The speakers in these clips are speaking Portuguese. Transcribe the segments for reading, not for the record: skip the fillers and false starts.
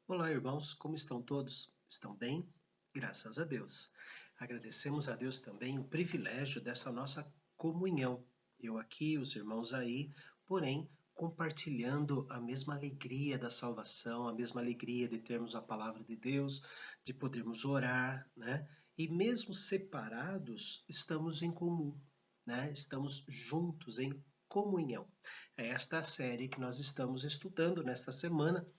Olá, irmãos, como estão todos? Estão bem? Graças a Deus. Agradecemos a Deus também o privilégio dessa nossa comunhão. Eu aqui, os irmãos aí, porém, compartilhando a mesma alegria da salvação, a mesma alegria de termos a palavra de Deus, de podermos orar, né? E mesmo separados, estamos em comum, né? Estamos juntos em comunhão. É esta a série que nós estamos estudando nesta semana,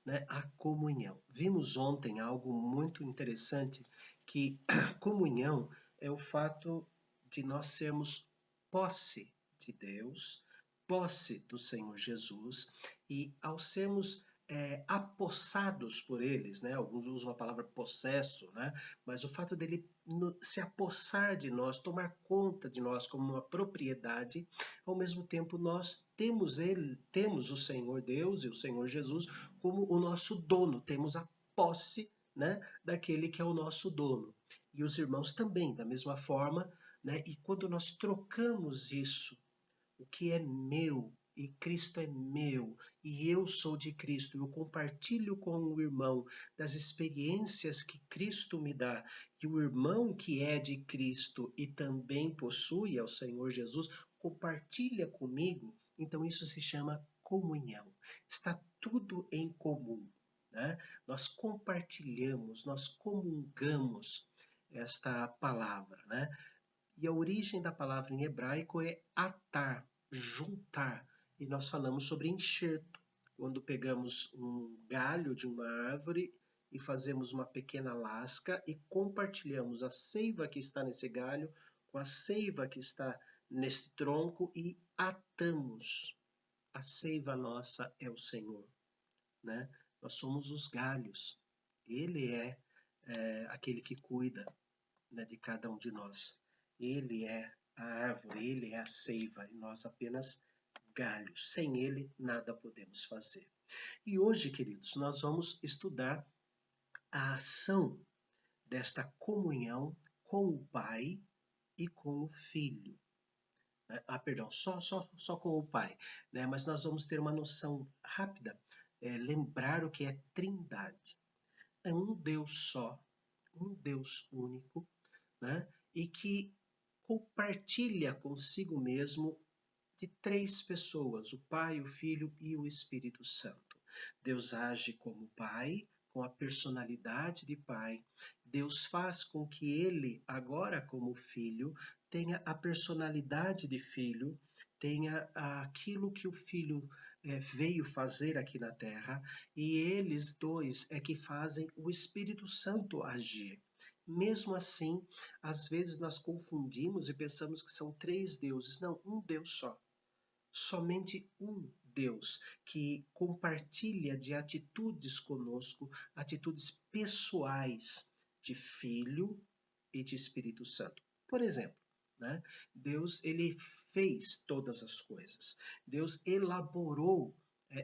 né, a comunhão. Vimos ontem algo muito interessante, que a comunhão é o fato de nós sermos posse de Deus, posse do Senhor Jesus, e ao sermos apossados por eles, né? Alguns usam a palavra possesso, né? Mas o fato dele se apossar de nós, tomar conta de nós como uma propriedade, ao mesmo tempo nós temos o Senhor Deus e o Senhor Jesus como o nosso dono, temos a posse, né, daquele que é o nosso dono. E os irmãos também, da mesma forma, né? E quando nós trocamos isso, o que é meu e Cristo é meu, e eu sou de Cristo, eu compartilho com o irmão das experiências que Cristo me dá, e o irmão que é de Cristo e também possui ao Senhor Jesus, compartilha comigo, então isso se chama comunhão. Está tudo em comum, né? Nós compartilhamos, nós comungamos esta palavra, né? E a origem da palavra em hebraico é atar, juntar. E nós falamos sobre enxerto, quando pegamos um galho de uma árvore e fazemos uma pequena lasca e compartilhamos a seiva que está nesse galho com a seiva que está nesse tronco e atamos. A seiva nossa é o Senhor, né? Nós somos os galhos. Ele é aquele que cuida, né, de cada um de nós. Ele é a árvore, ele é a seiva, e nós apenas galhos. Sem ele, nada podemos fazer. E hoje, queridos, nós vamos estudar a ação desta comunhão com o Pai e com o Filho. Perdão, só com o Pai, né? Mas nós vamos ter uma noção rápida, lembrar o que é Trindade. É um Deus só, um Deus único, né? E que compartilha consigo mesmo de três pessoas, o Pai, o Filho e o Espírito Santo. Deus age como Pai, com a personalidade de Pai. Deus faz com que ele, agora como Filho, tenha a personalidade de Filho, tenha aquilo que o Filho veio fazer aqui na Terra, e eles dois é que fazem o Espírito Santo agir. Mesmo assim, às vezes nós confundimos e pensamos que são três deuses. Não, um Deus só. Somente um Deus que compartilha de atitudes conosco, atitudes pessoais de Filho e de Espírito Santo. Por exemplo, né? Deus ele fez todas as coisas. Deus elaborou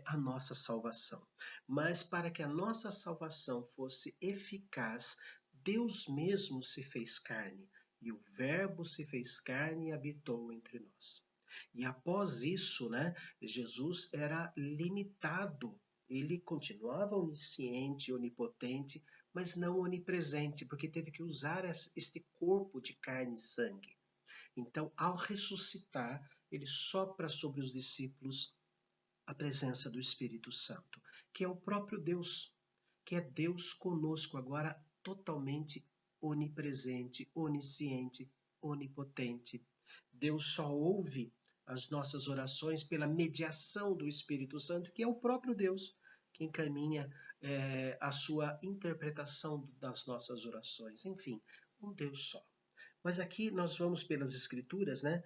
a nossa salvação. Mas para que a nossa salvação fosse eficaz, Deus mesmo se fez carne, e o Verbo se fez carne e habitou entre nós. E após isso, né, Jesus era limitado. Ele continuava onisciente, onipotente, mas não onipresente, porque teve que usar este corpo de carne e sangue. Então, ao ressuscitar, ele sopra sobre os discípulos a presença do Espírito Santo, que é o próprio Deus, que é Deus conosco agora totalmente onipresente, onisciente, onipotente. Deus só ouve as nossas orações pela mediação do Espírito Santo, que é o próprio Deus que encaminha a sua interpretação das nossas orações. Enfim, um Deus só. Mas aqui nós vamos pelas Escrituras, né,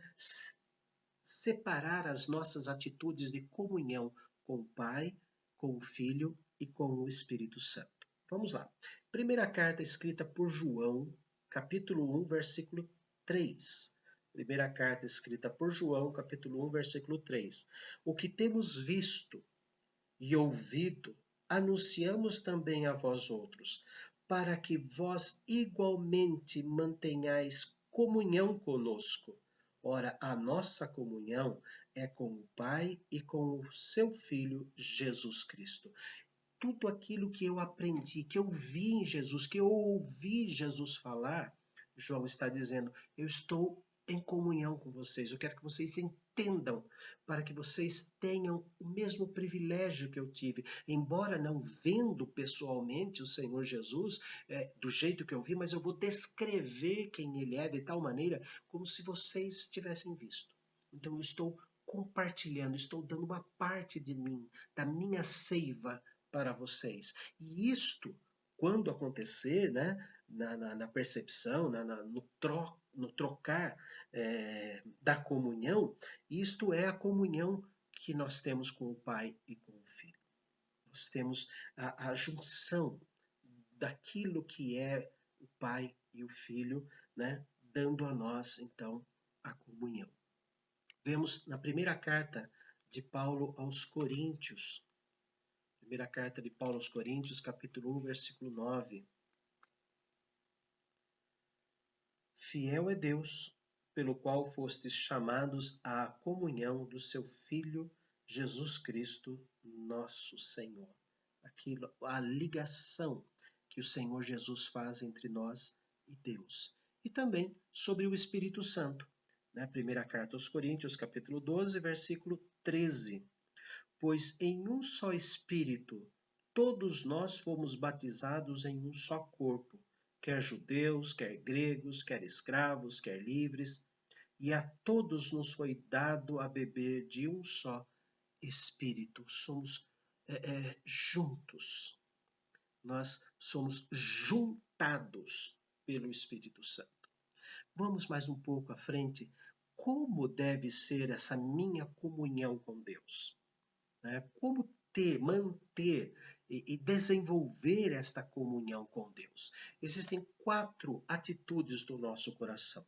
separar as nossas atitudes de comunhão com o Pai, com o Filho e com o Espírito Santo. Vamos lá. Primeira carta escrita por João, capítulo 1, versículo 3. Primeira carta escrita por João, capítulo 1, versículo 3. O que temos visto e ouvido, anunciamos também a vós outros, para que vós igualmente mantenhais comunhão conosco. Ora, a nossa comunhão é com o Pai e com o seu Filho Jesus Cristo. tudo aquilo que eu aprendi, que eu vi em Jesus, que eu ouvi Jesus falar, João está dizendo, eu estou em comunhão com vocês, eu quero que vocês entendam, para que vocês tenham o mesmo privilégio que eu tive, embora não vendo pessoalmente o Senhor Jesus, do jeito que eu vi, mas eu vou descrever quem ele é de tal maneira, como se vocês tivessem visto. Então eu estou compartilhando, estou dando uma parte de mim, da minha seiva para vocês. E isto, quando acontecer, né, na percepção, no trocar da comunhão, isto é a comunhão que nós temos com o Pai e com o Filho. Nós temos a junção daquilo que é o Pai e o Filho, né, dando a nós, então, a comunhão. Vemos na primeira carta de Paulo aos Coríntios, primeira carta de Paulo aos Coríntios, capítulo 1, versículo 9. Fiel é Deus, pelo qual fostes chamados à comunhão do seu Filho Jesus Cristo, nosso Senhor. Aquilo, a ligação que o Senhor Jesus faz entre nós e Deus. E também sobre o Espírito Santo. Na primeira carta aos Coríntios, capítulo 12, versículo 13. Pois em um só Espírito todos nós fomos batizados em um só corpo, quer judeus, quer gregos, quer escravos, quer livres, e a todos nos foi dado a beber de um só Espírito. Somos juntos. Nós somos juntados pelo Espírito Santo. Vamos mais um pouco à frente. Como deve ser essa minha comunhão com Deus? Como manter e desenvolver esta comunhão com Deus? Existem 4 atitudes do nosso coração.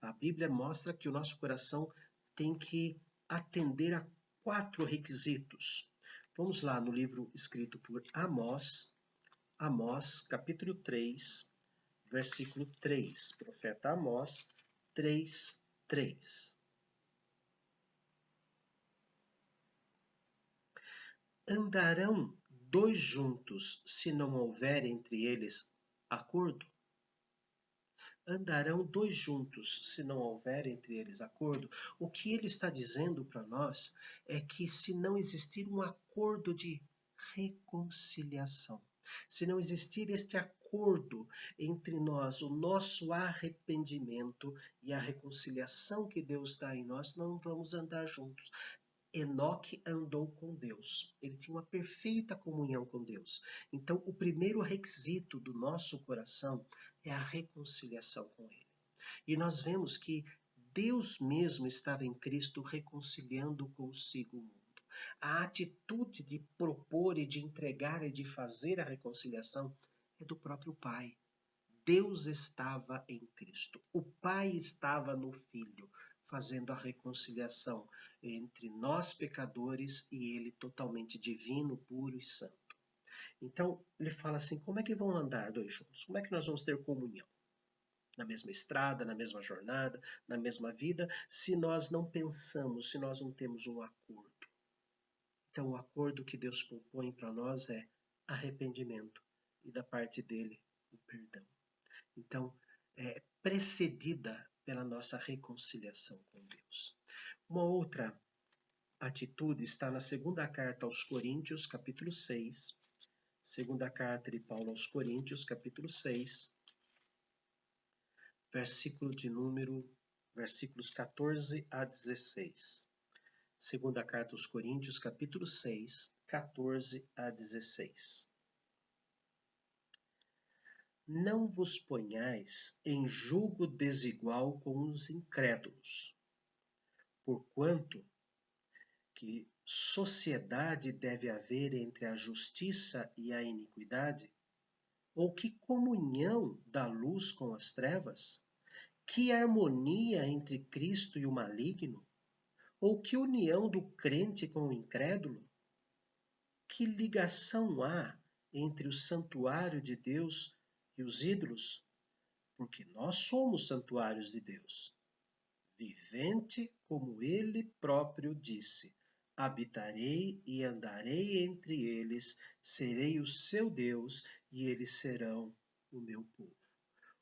A Bíblia mostra que o nosso coração tem que atender a 4 requisitos. Vamos lá no livro escrito por Amós, capítulo 3, versículo 3. Profeta Amós 3, 3. Andarão 2 juntos se não houver entre eles acordo? Andarão 2 juntos se não houver entre eles acordo? O que ele está dizendo para nós é que se não existir um acordo de reconciliação, se não existir este acordo entre nós, o nosso arrependimento e a reconciliação que Deus dá em nós, não vamos andar juntos. Enoque andou com Deus. Ele tinha uma perfeita comunhão com Deus. Então, o primeiro requisito do nosso coração é a reconciliação com Ele. E nós vemos que Deus mesmo estava em Cristo reconciliando consigo o mundo. A atitude de propor e de entregar e de fazer a reconciliação é do próprio Pai. Deus estava em Cristo. O Pai estava no Filho, fazendo a reconciliação entre nós pecadores e Ele totalmente divino, puro e santo. Então, ele fala assim, como é que vão andar 2 juntos? Como é que nós vamos ter comunhão? Na mesma estrada, na mesma jornada, na mesma vida, se nós não pensamos, se nós não temos um acordo. Então, o acordo que Deus propõe para nós é arrependimento e da parte dele, o perdão. Então, é precedida pela nossa reconciliação com Deus. Uma outra atitude está na segunda carta aos Coríntios, capítulo 6. Segunda carta de Paulo aos Coríntios, capítulo 6, versículos 14 a 16. Segunda carta aos Coríntios, capítulo 6, 14 a 16. Não vos ponhais em julgo desigual com os incrédulos, porquanto que sociedade deve haver entre a justiça e a iniquidade? Ou que comunhão da luz com as trevas? Que harmonia entre Cristo e o maligno? Ou que união do crente com o incrédulo? Que ligação há entre o santuário de Deus e os ídolos? Porque nós somos santuários de Deus, vivente como ele próprio disse. habitarei e andarei entre eles, serei o seu Deus e eles serão o meu povo.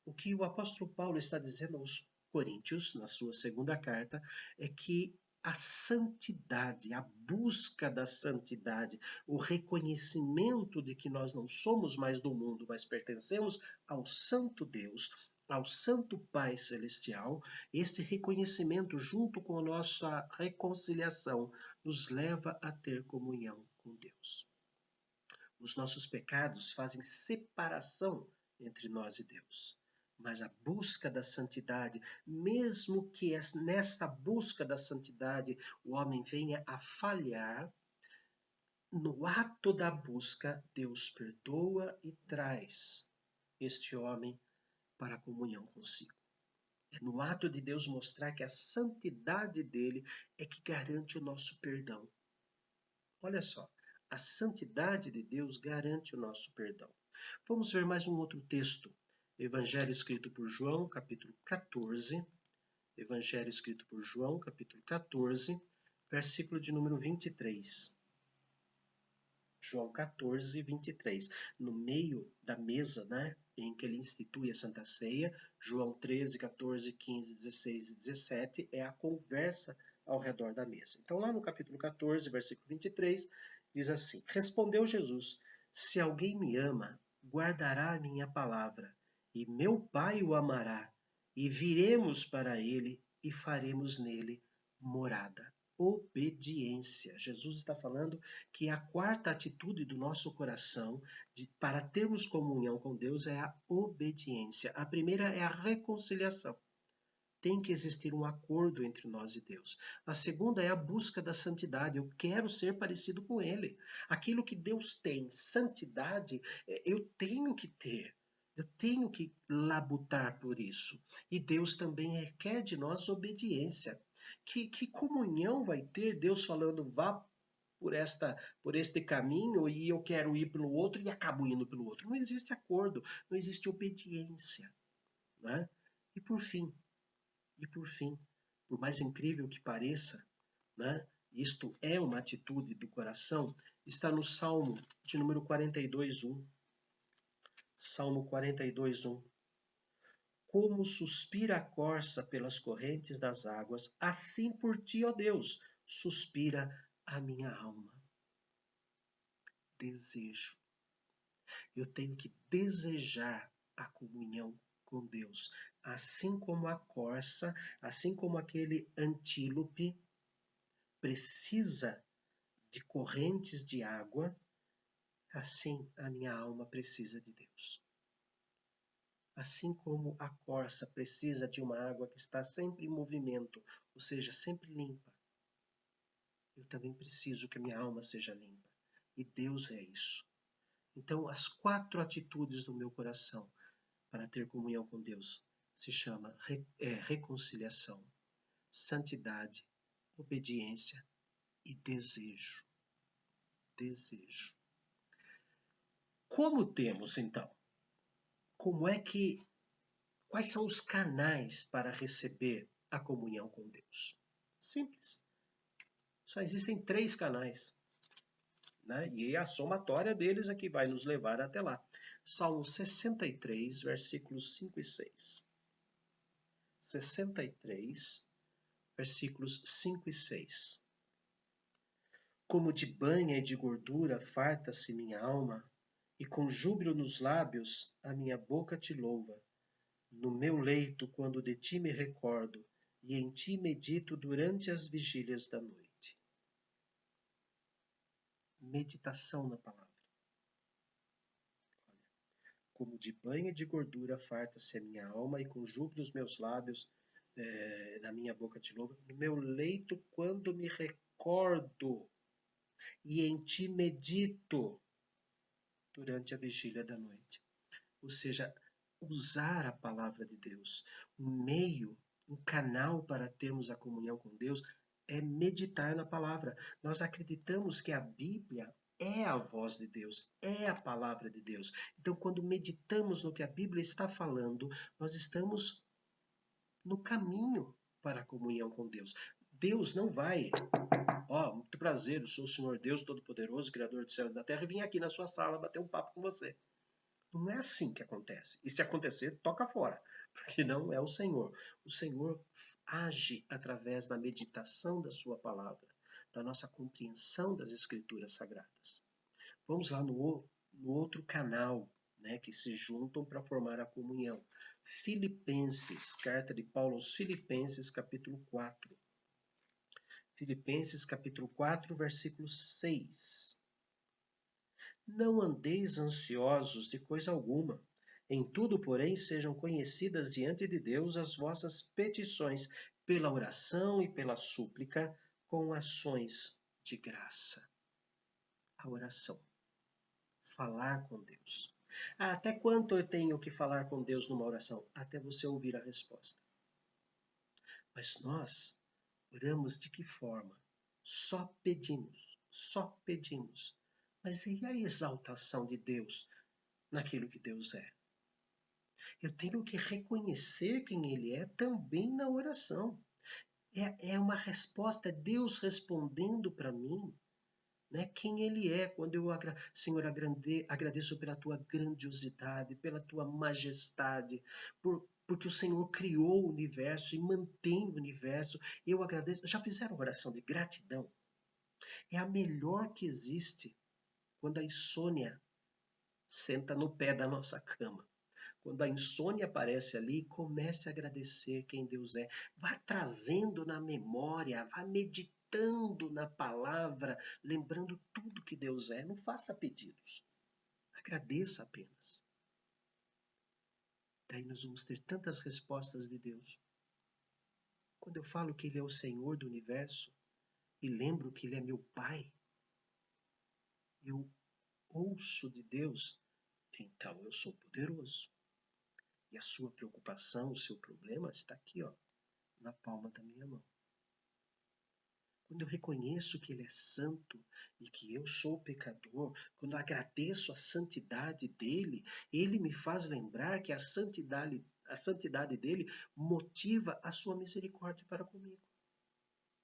O que o apóstolo Paulo está dizendo aos Coríntios, na sua segunda carta, é que a santidade, a busca da santidade, o reconhecimento de que nós não somos mais do mundo, mas pertencemos ao Santo Deus, ao Santo Pai Celestial, este reconhecimento, junto com a nossa reconciliação, nos leva a ter comunhão com Deus. Os nossos pecados fazem separação entre nós e Deus. Mas a busca da santidade, mesmo que nesta busca da santidade o homem venha a falhar, no ato da busca, Deus perdoa e traz este homem para a comunhão consigo. É no ato de Deus mostrar que a santidade dele é que garante o nosso perdão. Olha só, a santidade de Deus garante o nosso perdão. Vamos ver mais um outro texto. Evangelho escrito por João, capítulo 14. Evangelho escrito por João, capítulo 14, versículo de número 23. João 14, 23. No meio da mesa, em que ele institui a Santa Ceia, João 13, 14, 15, 16 e 17 é a conversa ao redor da mesa. Então, lá no capítulo 14, versículo 23, diz assim: Respondeu Jesus: Se alguém me ama, guardará a minha palavra, e meu Pai o amará, e viremos para ele e faremos nele morada. Obediência. Jesus está falando que a quarta atitude do nosso coração para termos comunhão com Deus é a obediência. A primeira é a reconciliação. Tem que existir um acordo entre nós e Deus. A segunda é a busca da santidade. Eu quero ser parecido com Ele. Aquilo que Deus tem, santidade, eu tenho que ter. Eu tenho que labutar por isso. E Deus também requer de nós obediência. Que comunhão vai ter Deus falando, vá por este caminho e eu quero ir pelo outro e acabo indo pelo outro? Não existe acordo, não existe obediência. Né? E por fim, por mais incrível que pareça, isto é uma atitude do coração, está no Salmo de número 42:1. Salmo 42:1. Como suspira a corça pelas correntes das águas, assim por ti, ó Deus, suspira a minha alma. Desejo. Eu tenho que desejar a comunhão com Deus. Assim como a corça, assim como aquele antílope precisa de correntes de água, assim a minha alma precisa de Deus. Assim como a corça precisa de uma água que está sempre em movimento, ou seja, sempre limpa, eu também preciso que a minha alma seja limpa. E Deus é isso. Então, as 4 atitudes do meu coração para ter comunhão com Deus se chama reconciliação, santidade, obediência e desejo. Desejo. Como temos, então? Quais são os canais para receber a comunhão com Deus? Simples. Só existem 3 canais. E a somatória deles é que vai nos levar até lá. Salmo 63, versículos 5 e 6. 63, versículos 5 e 6. Como de banha e de gordura farta-se minha alma, e com júbilo nos lábios a minha boca te louva. No meu leito, quando de ti me recordo, e em ti medito durante as vigílias da noite. Meditação na palavra. Como de banha e de gordura farta-se a minha alma, e com júbilo os meus lábios, na minha boca te louva. No meu leito, quando me recordo, e em ti medito durante a vigília da noite. Ou seja, usar a palavra de Deus. Um meio, um canal para termos a comunhão com Deus é meditar na palavra. Nós acreditamos que a Bíblia é a voz de Deus, é a palavra de Deus. Então, quando meditamos no que a Bíblia está falando, nós estamos no caminho para a comunhão com Deus. Deus não vai, muito prazer, eu sou o Senhor Deus Todo-Poderoso, Criador do céu e da terra, e vim aqui na sua sala bater um papo com você. Não é assim que acontece. E se acontecer, toca fora, porque não é o Senhor. O Senhor age através da meditação da sua palavra, da nossa compreensão das Escrituras Sagradas. Vamos lá no outro canal, né, que se juntam para formar a comunhão. Filipenses, carta de Paulo aos Filipenses, capítulo 4. Filipenses, capítulo 4, versículo 6. Não andeis ansiosos de coisa alguma. Em tudo, porém, sejam conhecidas diante de Deus as vossas petições, pela oração e pela súplica, com ações de graça. A oração. Falar com Deus. Até quanto eu tenho que falar com Deus numa oração? Até você ouvir a resposta. Mas nós oramos de que forma? Só pedimos, só pedimos. Mas e a exaltação de Deus naquilo que Deus é? Eu tenho que reconhecer quem Ele é também na oração. É uma resposta, é Deus respondendo para mim, né, quem Ele é. Quando eu, Senhor, agradeço pela Tua grandiosidade, pela Tua majestade, porque o Senhor criou o universo e mantém o universo. Eu agradeço. Já fizeram oração de gratidão? É a melhor que existe quando a insônia senta no pé da nossa cama. Quando a insônia aparece ali, comece a agradecer quem Deus é. Vá trazendo na memória, vá meditando na palavra, lembrando tudo que Deus é. Não faça pedidos. Agradeça apenas. Daí nós vamos ter tantas respostas de Deus. Quando eu falo que Ele é o Senhor do universo e lembro que Ele é meu Pai, eu ouço de Deus, então eu sou poderoso. E a sua preocupação, o seu problema está aqui, na palma da minha mão. Quando eu reconheço que Ele é santo e que eu sou pecador, quando eu agradeço a santidade dEle, Ele me faz lembrar que a santidade dEle motiva a sua misericórdia para comigo.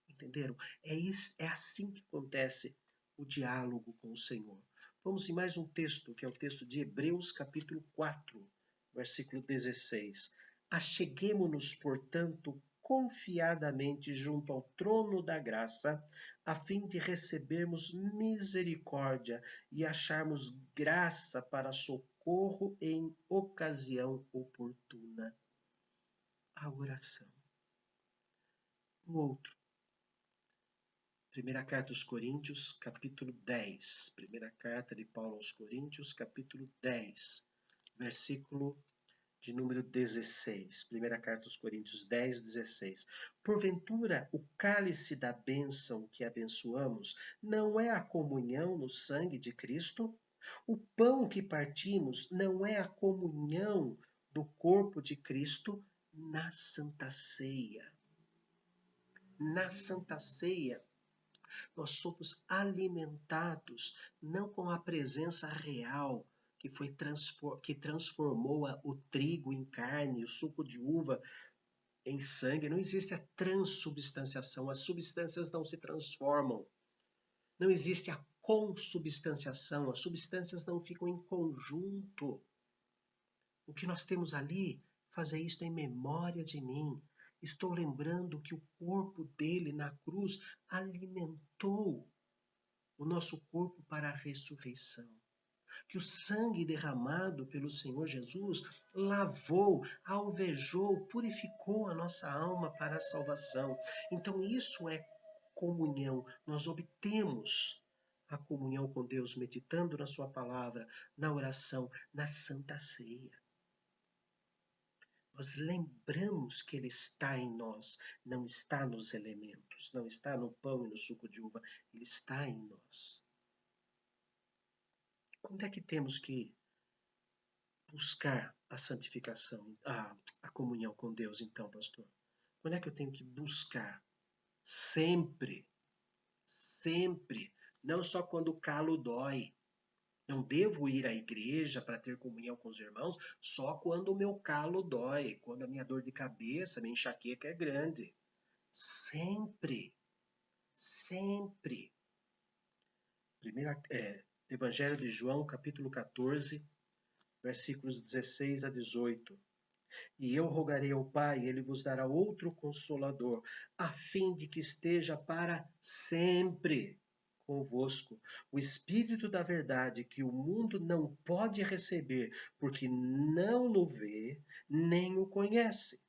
Entenderam? É assim que acontece o diálogo com o Senhor. Vamos em mais um texto, que é o texto de Hebreus, capítulo 4, versículo 16. Acheguemo-nos, portanto, confiadamente junto ao trono da graça, a fim de recebermos misericórdia e acharmos graça para socorro em ocasião oportuna. A oração. Um outro. Primeira carta aos Coríntios, capítulo 10. Primeira carta de Paulo aos Coríntios, capítulo 10, versículo de número 16. Primeira carta aos Coríntios 10, 16. Porventura, o cálice da bênção que abençoamos não é a comunhão no sangue de Cristo? O pão que partimos não é a comunhão do corpo de Cristo na Santa Ceia? Na Santa Ceia, nós somos alimentados não com a presença real que transformou o trigo em carne, o suco de uva em sangue. Não existe a transubstanciação, as substâncias não se transformam. Não existe a consubstanciação, as substâncias não ficam em conjunto. O que nós temos ali, fazer isto em memória de mim. Estou lembrando que o corpo dele na cruz alimentou o nosso corpo para a ressurreição. Que o sangue derramado pelo Senhor Jesus lavou, alvejou, purificou a nossa alma para a salvação. Então isso é comunhão. Nós obtemos a comunhão com Deus meditando na sua palavra, na oração, na Santa Ceia. Nós lembramos que Ele está em nós, não está nos elementos, não está no pão e no suco de uva, Ele está em nós. Quando é que temos que buscar a santificação, a comunhão com Deus, então, pastor? Quando é que eu tenho que buscar? Sempre, sempre, não só quando o calo dói. Não devo ir à igreja para ter comunhão com os irmãos só quando o meu calo dói, quando a minha dor de cabeça, minha enxaqueca é grande. sempre, sempre. Evangelho de João, capítulo 14, versículos 16 a 18. E eu rogarei ao Pai, e ele vos dará outro Consolador, a fim de que esteja para sempre convosco. O Espírito da verdade, que o mundo não pode receber, porque não o vê, nem o conhece.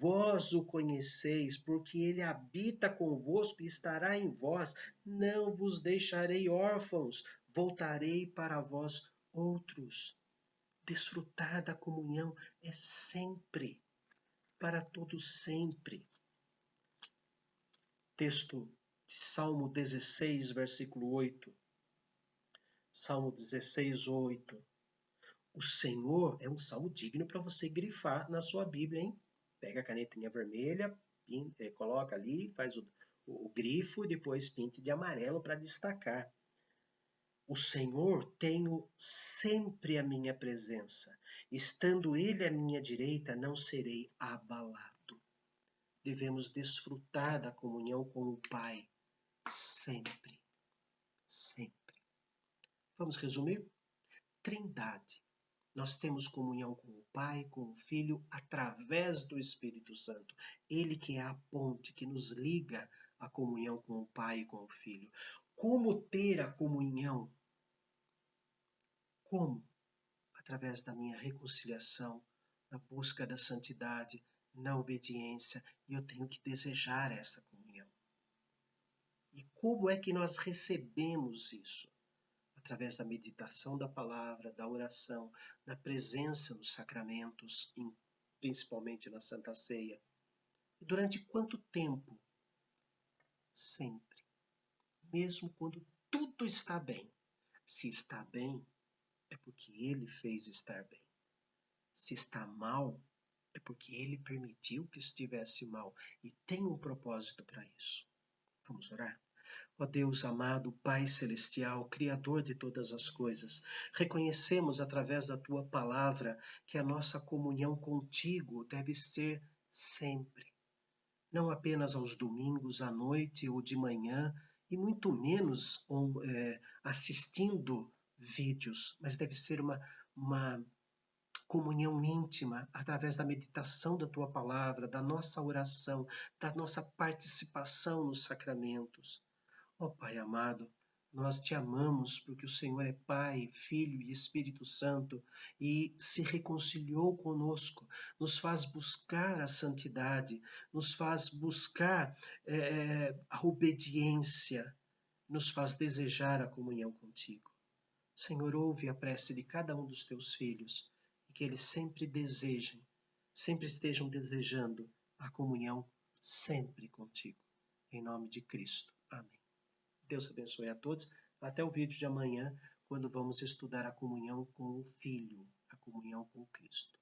Vós o conheceis, porque ele habita convosco e estará em vós. Não vos deixarei órfãos, voltarei para vós outros. Desfrutar da comunhão é sempre, para todo sempre. Texto de Salmo 16, versículo 8. Salmo 16, 8. O Senhor é um salmo digno para você grifar na sua Bíblia, hein? Pega a canetinha vermelha, coloca ali, faz o grifo e depois pinte de amarelo para destacar. O Senhor tenho sempre a minha presença. Estando Ele à minha direita, não serei abalado. Devemos desfrutar da comunhão com o Pai sempre, sempre. Vamos resumir? Trindade. Nós temos comunhão com o Pai, com o Filho, através do Espírito Santo. Ele que é a ponte que nos liga à comunhão com o Pai e com o Filho. Como ter a comunhão? Como? Através da minha reconciliação, na busca da santidade, na obediência, e eu tenho que desejar essa comunhão. E como é que nós recebemos isso? Através da meditação da palavra, da oração, da presença nos sacramentos, principalmente na Santa Ceia. E durante quanto tempo? Sempre. Mesmo quando tudo está bem. Se está bem, é porque Ele fez estar bem. Se está mal, é porque Ele permitiu que estivesse mal e tem um propósito para isso. Vamos orar? Ó Deus amado, Pai Celestial, Criador de todas as coisas, reconhecemos através da Tua palavra que a nossa comunhão contigo deve ser sempre. Não apenas aos domingos, à noite ou de manhã, e muito menos assistindo vídeos, mas deve ser uma comunhão íntima através da meditação da Tua palavra, da nossa oração, da nossa participação nos sacramentos. Ó Pai amado, nós te amamos porque o Senhor é Pai, Filho e Espírito Santo e se reconciliou conosco, nos faz buscar a santidade, nos faz buscar a obediência, nos faz desejar a comunhão contigo. Senhor, ouve a prece de cada um dos teus filhos e que eles sempre desejem, sempre estejam desejando a comunhão sempre contigo. Em nome de Cristo. Amém. Deus abençoe a todos. Até o vídeo de amanhã, quando vamos estudar a comunhão com o Filho, a comunhão com Cristo.